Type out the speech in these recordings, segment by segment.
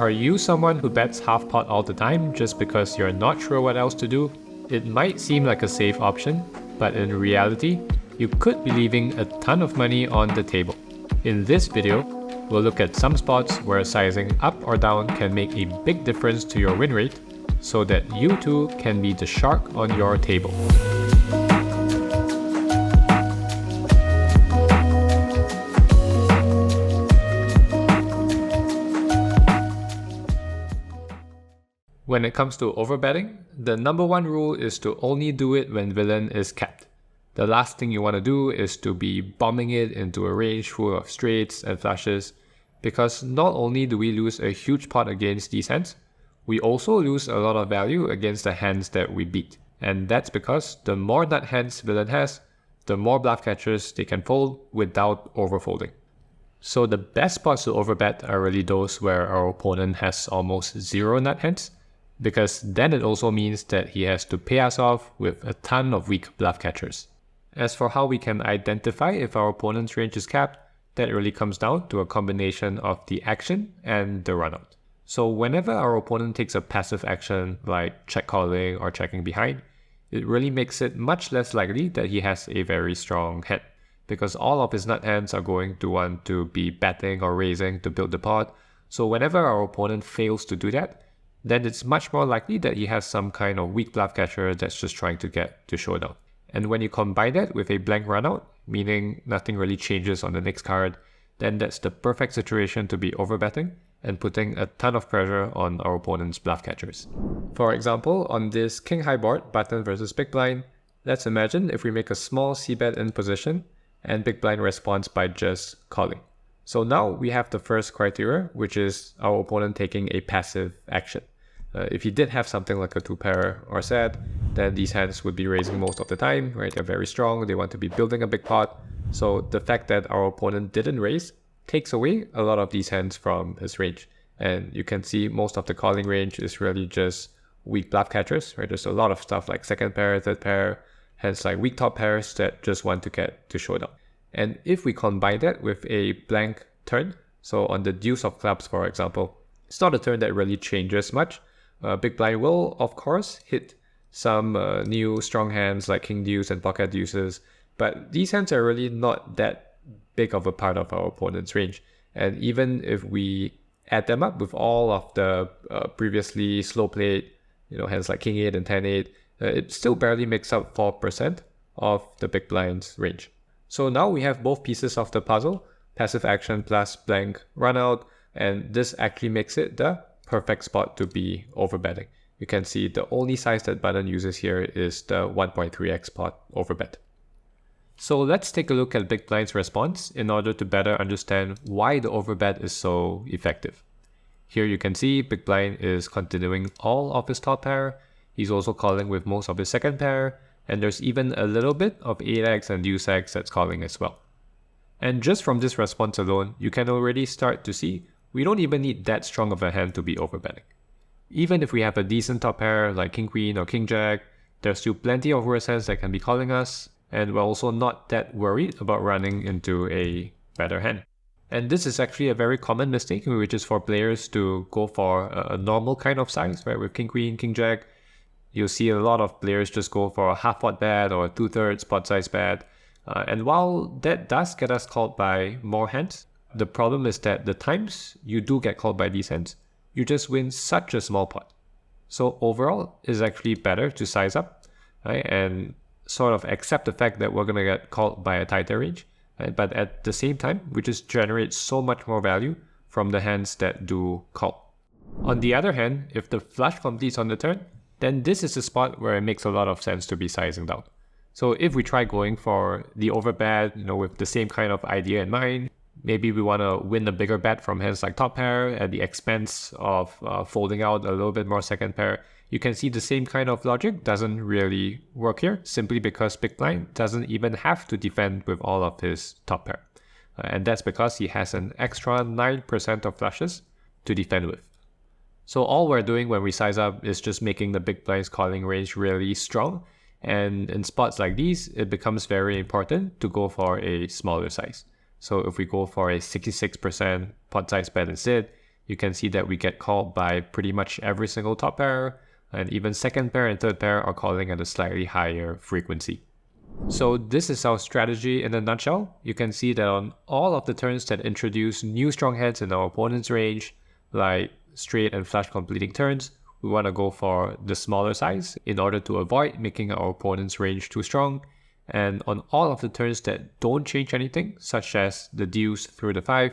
Are you someone who bets half pot all the time just because you're not sure what else to do? It might seem like a safe option, but in reality, you could be leaving a ton of money on the table. In this video, we'll look at some spots where sizing up or down can make a big difference to your win rate, so that you too can be the shark on your table. When it comes to overbetting, the number one rule is to only do it when villain is capped. The last thing you want to do is to be bombing it into a range full of straights and flushes, because not only do we lose a huge pot against these hands, we also lose a lot of value against the hands that we beat. And that's because the more nut hands villain has, the more bluff catchers they can fold without overfolding. So the best spots to overbet are really those where our opponent has almost zero nut hands, because then it also means that he has to pay us off with a ton of weak bluff catchers. As for how we can identify if our opponent's range is capped, that really comes down to a combination of the action and the runout. So whenever our opponent takes a passive action like check calling or checking behind, it really makes it much less likely that he has a very strong hand, because all of his nut hands are going to want to be betting or raising to build the pot. So whenever our opponent fails to do that, then it's much more likely that he has some kind of weak bluff catcher that's just trying to get to showdown. And when you combine that with a blank runout, meaning nothing really changes on the next card, then that's the perfect situation to be overbetting and putting a ton of pressure on our opponent's bluff catchers. For example, on this king high board, button versus big blind, let's imagine if we make a small c-bet in position and big blind responds by just calling. So now we have the first criteria, which is our opponent taking a passive action. If he did have something like a two pair or set, then these hands would be raising most of the time, right? They're very strong, they want to be building a big pot. So the fact that our opponent didn't raise takes away a lot of these hands from his range. And you can see most of the calling range is really just weak bluff catchers, right? There's a lot of stuff like second pair, third pair, hands like weak top pairs that just want to get to showdown. And if we combine that with a blank turn, so on the deuce of clubs, for example, it's not a turn that really changes much. Big blind will, of course, hit some new strong hands like king deuce and pocket deuces, but these hands are really not that big of a part of our opponent's range. And even if we add them up with all of the previously slow played, hands like king 8 and 10-8, it still barely makes up 4% of the big blind's range. So now we have both pieces of the puzzle, passive action plus blank runout, and this actually makes it the perfect spot to be overbetting. You can see the only size that button uses here is the 1.3x pot overbet. So let's take a look at big blind's response in order to better understand why the overbet is so effective. Here you can see big blind is continuing all of his top pair. He's also calling with most of his second pair, and there's even a little bit of 8x and deuce x that's calling as well. And just from this response alone, you can already start to see we don't even need that strong of a hand to be overbetting. Even if we have a decent top pair like king queen or king jack, there's still plenty of worse hands that can be calling us, and we're also not that worried about running into a better hand. And this is actually a very common mistake, which is for players to go for a normal kind of size, right? With king queen, king jack, you'll see a lot of players just go for a half pot bet or a 2/3 pot size bet. And while that does get us called by more hands, the problem is that the times you do get called by these hands, you just win such a small pot. So overall, it's actually better to size up, right? And sort of accept the fact that we're going to get called by a tighter range, right? But at the same time, we just generate so much more value from the hands that do call. On the other hand, if the flush completes on the turn, then this is a spot where it makes a lot of sense to be sizing down. So if we try going for the overbet, with the same kind of idea in mind, maybe we want to win a bigger bet from hands like top pair at the expense of folding out a little bit more second pair. You can see the same kind of logic doesn't really work here, simply because big blind doesn't even have to defend with all of his top pair. And that's because he has an extra 9% of flushes to defend with. So all we're doing when we size up is just making the big blind's calling range really strong. And in spots like these, it becomes very important to go for a smaller size. So if we go for a 66% pot size bet instead, you can see that we get called by pretty much every single top pair, and even second pair and third pair are calling at a slightly higher frequency. So this is our strategy in a nutshell. You can see that on all of the turns that introduce new strong hands in our opponent's range, like straight and flush completing turns, we want to go for the smaller size in order to avoid making our opponent's range too strong. And on all of the turns that don't change anything, such as the deuce through the 5,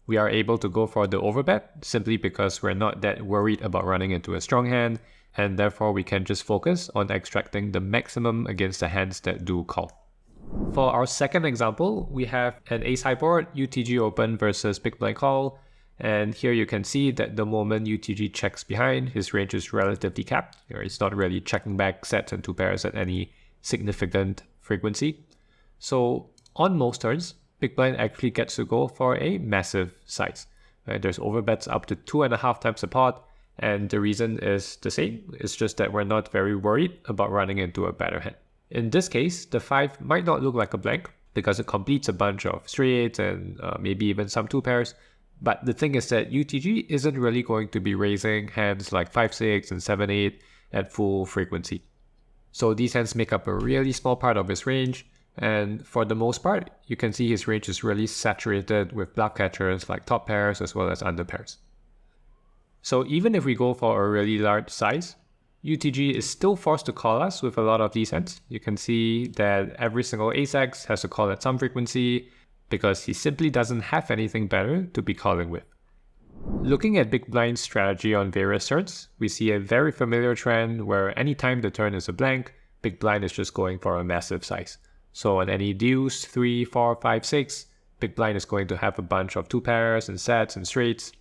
we are able to go for the overbet simply because we're not that worried about running into a strong hand, and therefore we can just focus on extracting the maximum against the hands that do call. For our second example, we have an ace-high board, UTG open versus big blind call, and here you can see that the moment UTG checks behind, his range is relatively capped. It's not really checking back sets and 2 pairs at any significant frequency. So on most turns, big blind actually gets to go for a massive size. There's overbets up to 2.5 times the pot, and the reason is the same. It's just that we're not very worried about running into a better hand. In this case, the 5 might not look like a blank because it completes a bunch of straights and maybe even some 2 pairs. But the thing is that UTG isn't really going to be raising hands like 5-6 and 7-8 at full frequency. So these hands make up a really small part of his range, and for the most part, you can see his range is really saturated with bluff catchers like top pairs as well as under pairs. So even if we go for a really large size, UTG is still forced to call us with a lot of these hands. You can see that every single ace-x has to call at some frequency because he simply doesn't have anything better to be calling with. Looking at big blind's strategy on various turns, we see a very familiar trend where anytime the turn is a blank, big blind is just going for a massive size. So on any deuce, 3, 4, 5, 6, big blind is going to have a bunch of 2 pairs and sets and straights.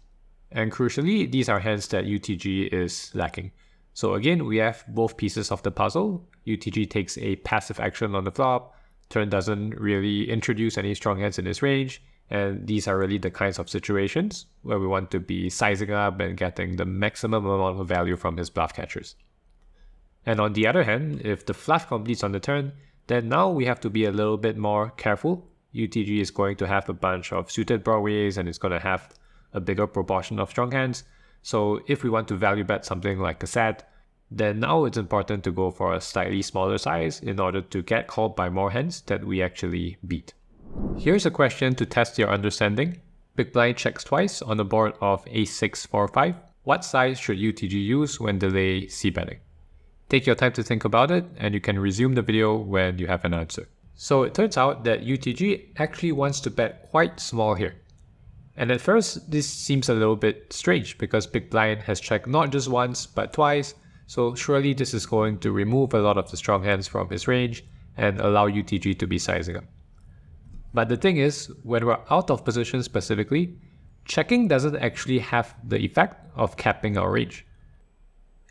And crucially, these are hands that UTG is lacking. So again, we have both pieces of the puzzle. UTG takes a passive action on the flop, turn doesn't really introduce any strong hands in his range, and these are really the kinds of situations where we want to be sizing up and getting the maximum amount of value from his bluff catchers. And on the other hand, if the flush completes on the turn, then now we have to be a little bit more careful. UTG is going to have a bunch of suited broadways and it's going to have a bigger proportion of strong hands. So if we want to value bet something like a set, then now it's important to go for a slightly smaller size in order to get called by more hands that we actually beat. Here's a question to test your understanding. Big blind checks twice on the board of ace-6, 4, 5. What size should UTG use when delay c-betting? Take your time to think about it, and you can resume the video when you have an answer. So it turns out that UTG actually wants to bet quite small here. And at first, this seems a little bit strange because big blind has checked not just once, but twice. So surely this is going to remove a lot of the strong hands from his range and allow UTG to be sizing up. But the thing is, when we're out of position specifically, checking doesn't actually have the effect of capping our range.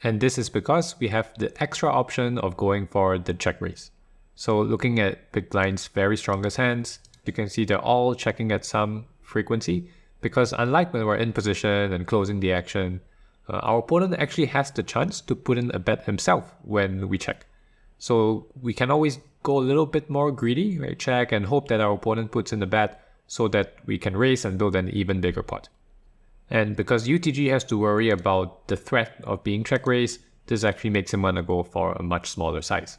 And this is because we have the extra option of going for the check raise. So looking at big blind's very strongest hands, you can see they're all checking at some frequency, because unlike when we're in position and closing the action, our opponent actually has the chance to put in a bet himself when we check. So we can always go a little bit more greedy, right? Check and hope that our opponent puts in a bet so that we can raise and build an even bigger pot. And because UTG has to worry about the threat of being check raised, this actually makes him want to go for a much smaller size.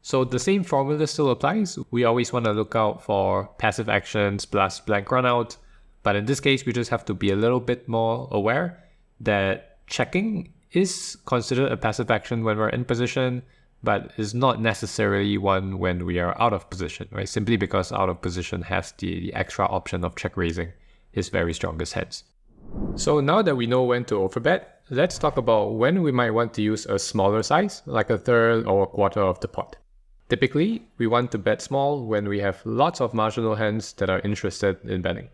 So the same formula still applies. We always want to look out for passive actions plus blank runout. But in this case, we just have to be a little bit more aware that checking is considered a passive action when we're in position, but is not necessarily one when we are out of position, right? Simply because out of position has the extra option of check raising his very strongest hands. So now that we know when to overbet, let's talk about when we might want to use a smaller size, like a third or a quarter of the pot. Typically, we want to bet small when we have lots of marginal hands that are interested in betting.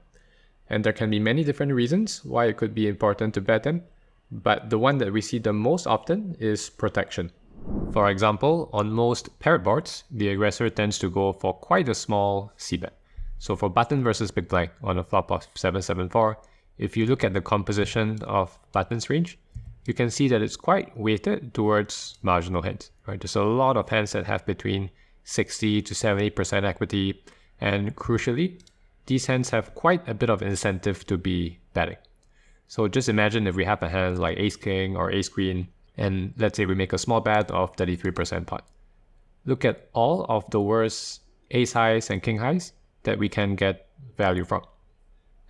And there can be many different reasons why it could be important to bet them, but the one that we see the most often is protection. For example, on most paired boards, the aggressor tends to go for quite a small c-bet. So for button versus big blind on a flop of 7-7-4, if you look at the composition of button's range, you can see that it's quite weighted towards marginal hands, right? There's a lot of hands that have between 60 to 70% equity, and crucially, these hands have quite a bit of incentive to be betting. So just imagine if we have a hand like ace king or ace queen, and let's say we make a small bet of 33% pot. Look at all of the worst ace highs and king highs that we can get value from.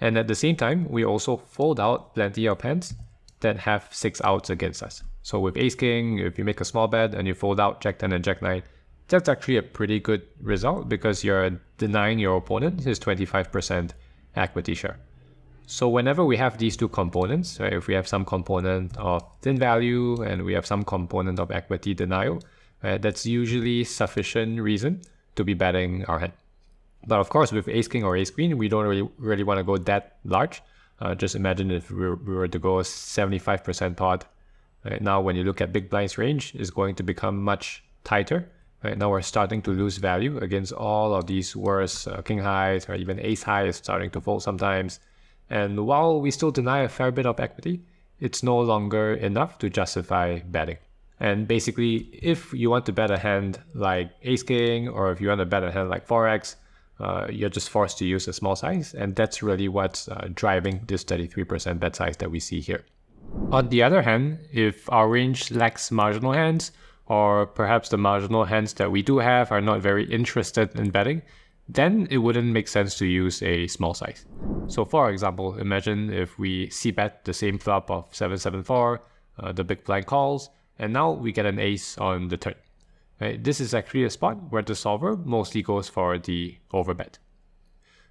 And at the same time, we also fold out plenty of hands that have 6 outs against us. So with ace king, if you make a small bet and you fold out jack 10 and jack 9, that's actually a pretty good result because you're denying your opponent his 25% equity share. So whenever we have these two components, right, if we have some component of thin value and we have some component of equity denial, right, that's usually sufficient reason to be betting our hand. But of course, with ace king or ace queen, we don't really want to go that large. Just imagine if we were to go 75% pot. Right? Now, when you look at big blind's range, it's going to become much tighter. Right now, we're starting to lose value against all of these worse king highs, or even ace high is starting to fold sometimes. And while we still deny a fair bit of equity, it's no longer enough to justify betting. And basically, if you want to bet a hand like ace king, or if you want to bet a hand like 4x, you're just forced to use a small size. And that's really what's driving this 33% bet size that we see here. On the other hand, if our range lacks marginal hands, or perhaps the marginal hands that we do have are not very interested in betting, then it wouldn't make sense to use a small size. So for example, imagine if we c-bet the same flop of 7-7-4, the big blind calls, and now we get an ace on the turn. Right? This is actually a spot where the solver mostly goes for the overbet.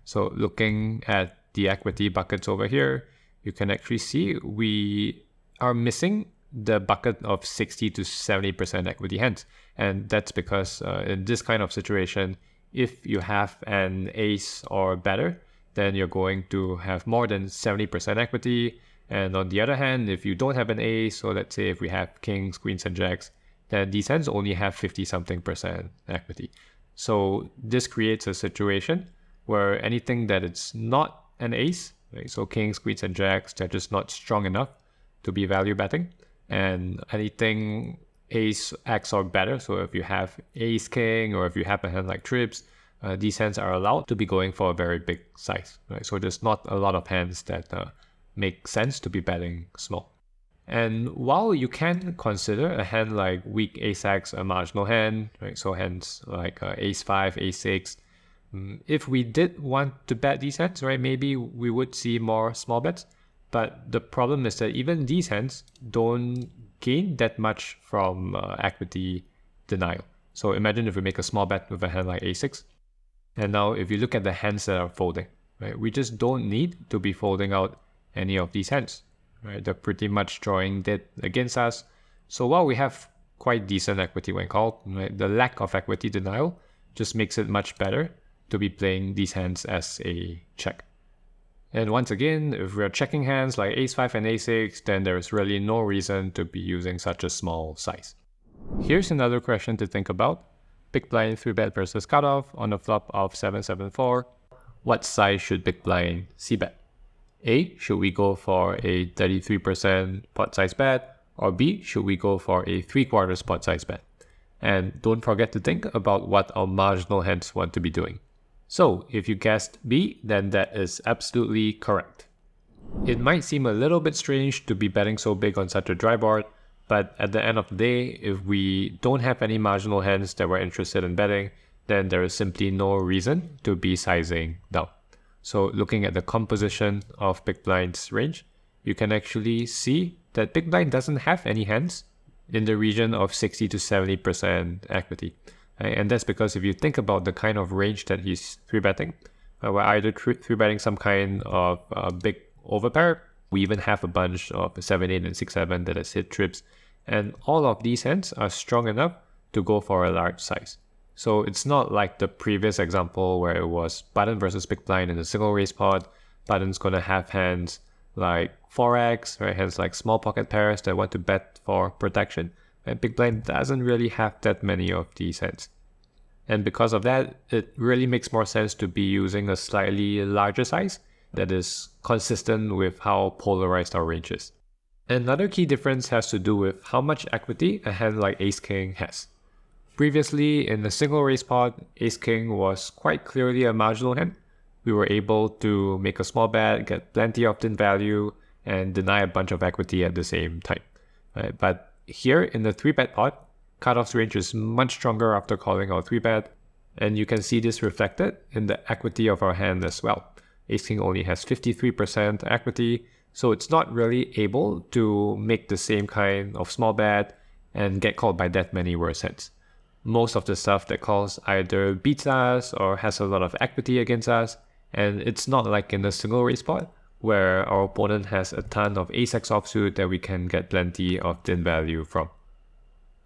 So looking at the equity buckets over here, you can actually see we are missing the bucket of 60 to 70% equity hands. And that's because in this kind of situation, if you have an ace or better, then you're going to have more than 70% equity. And on the other hand, if you don't have an ace, so let's say if we have kings, queens, and jacks, then these hands only have 50-something% equity. So this creates a situation where anything that it's not an ace, right? So kings, queens, and jacks, they're just not strong enough to be value betting. And anything ace, X or better, so if you have ace, king, or if you have a hand like trips, these hands are allowed to be going for a very big size, right? So there's not a lot of hands that make sense to be betting small. And while you can consider a hand like weak ace-X a marginal hand, right? So hands like ace-5, ace-6, if we did want to bet these hands, right, maybe we would see more small bets. But the problem is that even these hands don't gain that much from equity denial. So imagine if we make a small bet with a hand like a6. And now if you look at the hands that are folding, right, we just don't need to be folding out any of these hands. Right? They're pretty much drawing dead against us. So while we have quite decent equity when called, right, the lack of equity denial just makes it much better to be playing these hands as a check. And once again, if we're checking hands like ace-5 and ace-6, then there's really no reason to be using such a small size. Here's another question to think about. Big blind 3-bet versus cutoff on a flop of 7-7-4. What size should big blind c-bet? A, should we go for a 33% pot size bet? Or B, should we go for a 3/4 pot size bet? And don't forget to think about what our marginal hands want to be doing. So if you guessed B, then that is absolutely correct. It might seem a little bit strange to be betting so big on such a dry board, but at the end of the day, if we don't have any marginal hands that we're interested in betting, then there is simply no reason to be sizing down. So looking at the composition of big blind's range, you can actually see that big blind doesn't have any hands in the region of 60 to 70% equity. And that's because if you think about the kind of range that he's 3-betting, we're either 3-betting some kind of big overpair. We even have a bunch of 7-8 and 6-7 that has hit trips. And all of these hands are strong enough to go for a large size. So it's not like the previous example where it was button versus big blind in a single raise pot. Button's going to have hands like 4x, right? Hands like small pocket pairs that want to bet for protection. And big blind doesn't really have that many of these hands. And because of that, it really makes more sense to be using a slightly larger size that is consistent with how polarized our range is. Another key difference has to do with how much equity a hand like ace-king has. Previously, in the single raise pot, ace-king was quite clearly a marginal hand. We were able to make a small bet, get plenty of thin value, and deny a bunch of equity at the same time. Right? But here in the 3-bet pot, cutoff's range is much stronger after calling our 3-bet, and you can see this reflected in the equity of our hand as well. Ace-King only has 53% equity, so it's not really able to make the same kind of small bet and get called by that many worse hands. Most of the stuff that calls either beats us or has a lot of equity against us, and it's not like in a single raise pot where our opponent has a ton of ace-x offsuit that we can get plenty of thin value from.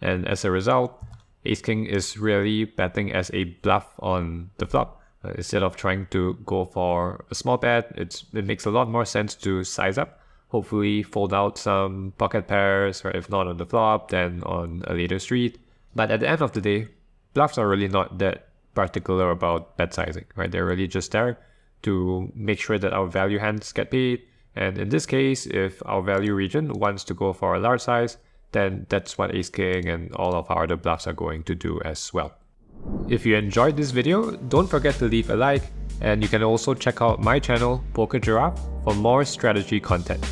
And as a result, Ace-King is really betting as a bluff on the flop. Instead of trying to go for a small bet, it makes a lot more sense to size up, hopefully fold out some pocket pairs, or if not on the flop, then on a later street. But at the end of the day, bluffs are really not that particular about bet sizing, right? They're really just there to make sure that our value hands get paid. And in this case, if our value region wants to go for a large size, then that's what Ace-King and all of our other bluffs are going to do as well. If you enjoyed this video, don't forget to leave a like, and you can also check out my channel, Poker Giraffe, for more strategy content.